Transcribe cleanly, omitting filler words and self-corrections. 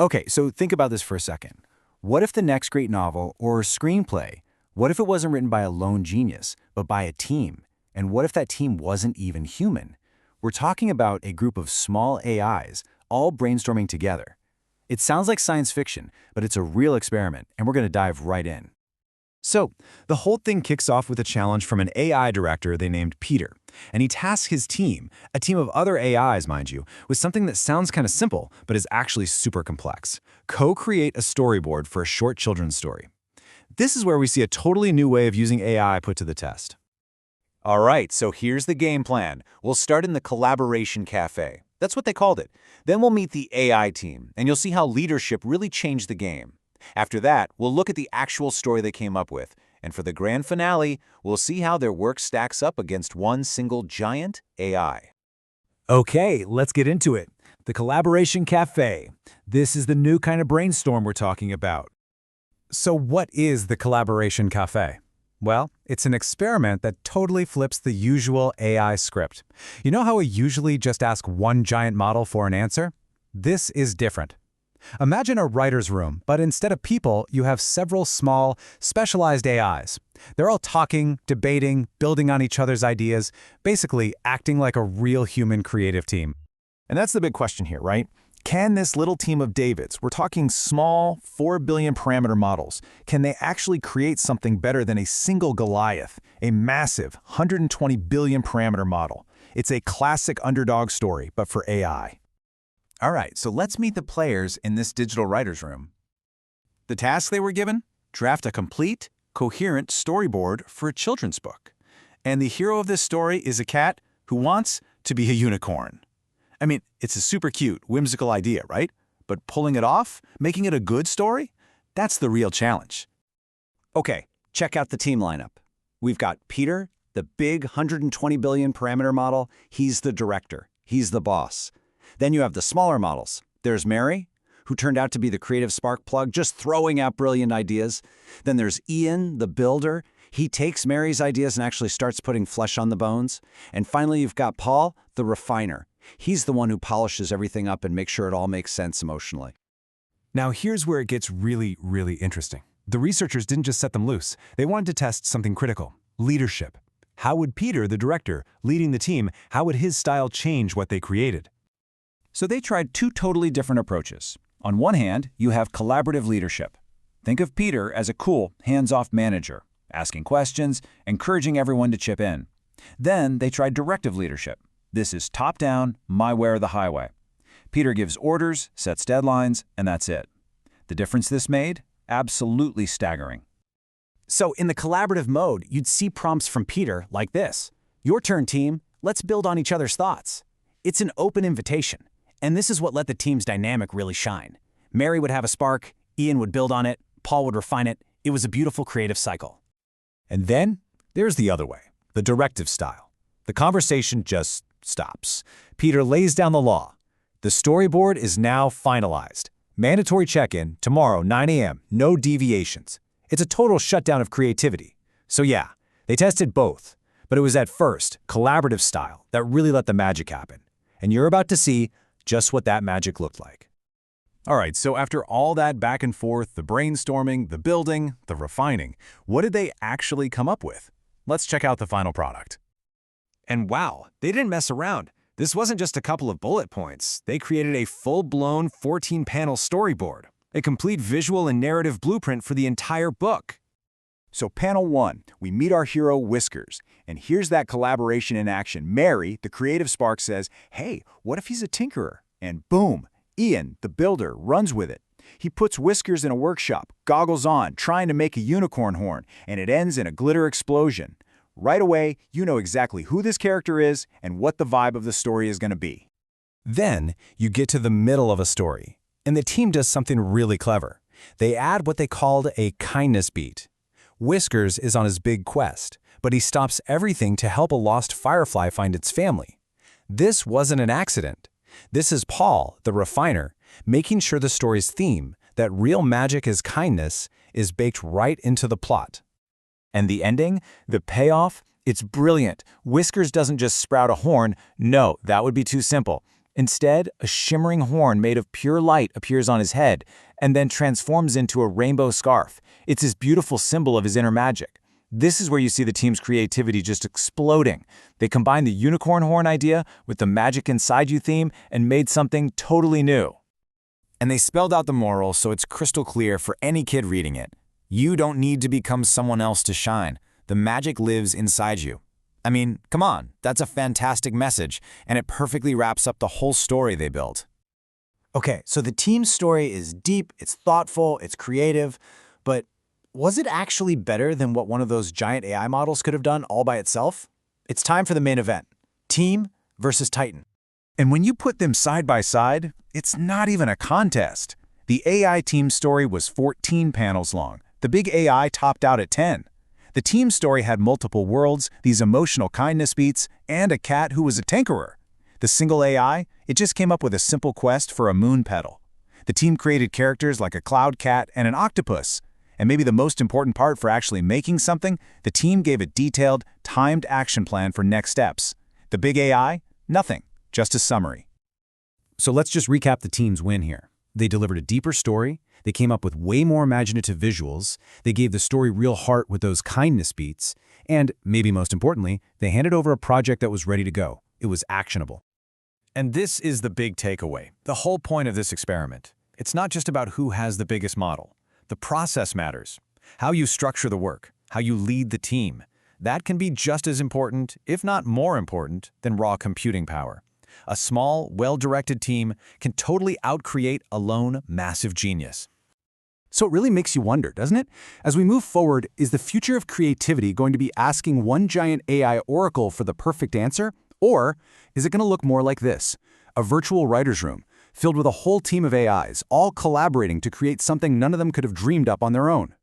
Okay, so think about this for a second. What if the next great novel or screenplay, what if it wasn't written by a lone genius, but by a team? And what if that team wasn't even human? We're talking about a group of small AIs, all brainstorming together. It sounds like science fiction, but it's a real experiment, and we're going to dive right in. So, the whole thing kicks off with a challenge from an AI director they named Peter, and he tasks his team, a team of other AIs, mind you, with something that sounds kind of simple, but is actually super complex. Co-create a storyboard for a short children's story. This is where we see a totally new way of using AI put to the test. All right, so here's the game plan. We'll start in the Collaboration Cafe. That's what they called it. Then we'll meet the AI team, and you'll see how leadership really changed the game. After that, we'll look at the actual story they came up with, and for the grand finale, we'll see how their work stacks up against one single giant AI. Okay, let's get into it. The Collaboration Cafe. This is the new kind of brainstorm we're talking about. So what is the Collaboration Cafe? Well, it's an experiment that totally flips the usual AI script. You know how we usually just ask one giant model for an answer? This is different. Imagine a writer's room, but instead of people, you have several small, specialized AIs. They're all talking, debating, building on each other's ideas, basically acting like a real human creative team. And that's the big question here, right? Can this little team of Davids, we're talking small 4 billion parameter models, can they actually create something better than a single Goliath, a massive 120 billion parameter model? It's a classic underdog story, but for AI. All right, so let's meet the players in this digital writer's room. The task they were given? Draft a complete, coherent storyboard for a children's book. And the hero of this story is a cat who wants to be a unicorn. I mean, it's a super cute, whimsical idea, right? But pulling it off, making it a good story? That's the real challenge. Okay, check out the team lineup. We've got Peter, the big 120 billion parameter model. He's the director. He's the boss. Then you have the smaller models. There's Mary, who turned out to be the creative spark plug, just throwing out brilliant ideas. Then there's Ian, the builder. He takes Mary's ideas and actually starts putting flesh on the bones. And finally, you've got Paul, the refiner. He's the one who polishes everything up and makes sure it all makes sense emotionally. Now here's where it gets really, really interesting. The researchers didn't just set them loose. They wanted to test something critical: leadership. How would Peter, the director, leading the team, how would his style change what they created? So they tried two totally different approaches. On one hand, you have collaborative leadership. Think of Peter as a cool, hands-off manager, asking questions, encouraging everyone to chip in. Then they tried directive leadership. This is top-down, my way or the highway. Peter gives orders, sets deadlines, and that's it. The difference this made? Absolutely staggering. So in the collaborative mode, you'd see prompts from Peter like this: "Your turn, team. Let's build on each other's thoughts." It's an open invitation. And this is what let the team's dynamic really shine. Mary would have a spark, Ian would build on it, Paul would refine it. It was a beautiful creative cycle. And then there's the other way, the directive style. The conversation just stops. Peter lays down the law. The storyboard is now finalized. Mandatory check-in tomorrow, 9 a.m., no deviations. It's a total shutdown of creativity. So yeah, they tested both, but it was at first, collaborative style, that really let the magic happen. And you're about to see just what that magic looked like. All right, so after all that back and forth, the brainstorming, the building, the refining, what did they actually come up with? Let's check out the final product. And wow, they didn't mess around. This wasn't just a couple of bullet points. They created a full-blown 14-panel storyboard, a complete visual and narrative blueprint for the entire book. So panel 1, we meet our hero Whiskers, and here's that collaboration in action. Mary, the creative spark, says, "Hey, what if he's a tinkerer?" And boom, Ian, the builder, runs with it. He puts Whiskers in a workshop, goggles on, trying to make a unicorn horn, and it ends in a glitter explosion. Right away, you know exactly who this character is and what the vibe of the story is going to be. Then you get to the middle of a story, and the team does something really clever. They add what they called a kindness beat. Whiskers is on his big quest, but he stops everything to help a lost firefly find its family. This wasn't an accident. This is Paul, the refiner, making sure the story's theme, that real magic is kindness, is baked right into the plot. And the ending, the payoff, it's brilliant. Whiskers doesn't just sprout a horn. No, that would be too simple. Instead, a shimmering horn made of pure light appears on his head and then transforms into a rainbow scarf. It's his beautiful symbol of his inner magic. This is where you see the team's creativity just exploding. They combined the unicorn horn idea with the magic inside you theme and made something totally new. And they spelled out the moral so it's crystal clear for any kid reading it. You don't need to become someone else to shine. The magic lives inside you. I mean, come on, that's a fantastic message, and it perfectly wraps up the whole story they built. Okay, so the team's story is deep, it's thoughtful, it's creative, but was it actually better than what one of those giant AI models could have done all by itself? It's time for the main event. Team versus Titan. And when you put them side by side, it's not even a contest. The AI team story was 14 panels long. The big AI topped out at 10. The team story had multiple worlds, these emotional kindness beats, and a cat who was a tinkerer. The single AI, it just came up with a simple quest for a moon petal. The team created characters like a cloud cat and an octopus. And maybe the most important part for actually making something, the team gave a detailed, timed action plan for next steps. The big AI? Nothing, just a summary. So let's just recap the team's win here. They delivered a deeper story, they came up with way more imaginative visuals, they gave the story real heart with those kindness beats, and, maybe most importantly, they handed over a project that was ready to go. It was actionable. And this is the big takeaway, the whole point of this experiment. It's not just about who has the biggest model. The process matters. How you structure the work, how you lead the team. That can be just as important, if not more important, than raw computing power. A small, well-directed team can totally outcreate a lone, massive genius. So it really makes you wonder, doesn't it? As we move forward, is the future of creativity going to be asking one giant AI oracle for the perfect answer? Or is it going to look more like this? A virtual writer's room, filled with a whole team of AIs, all collaborating to create something none of them could have dreamed up on their own.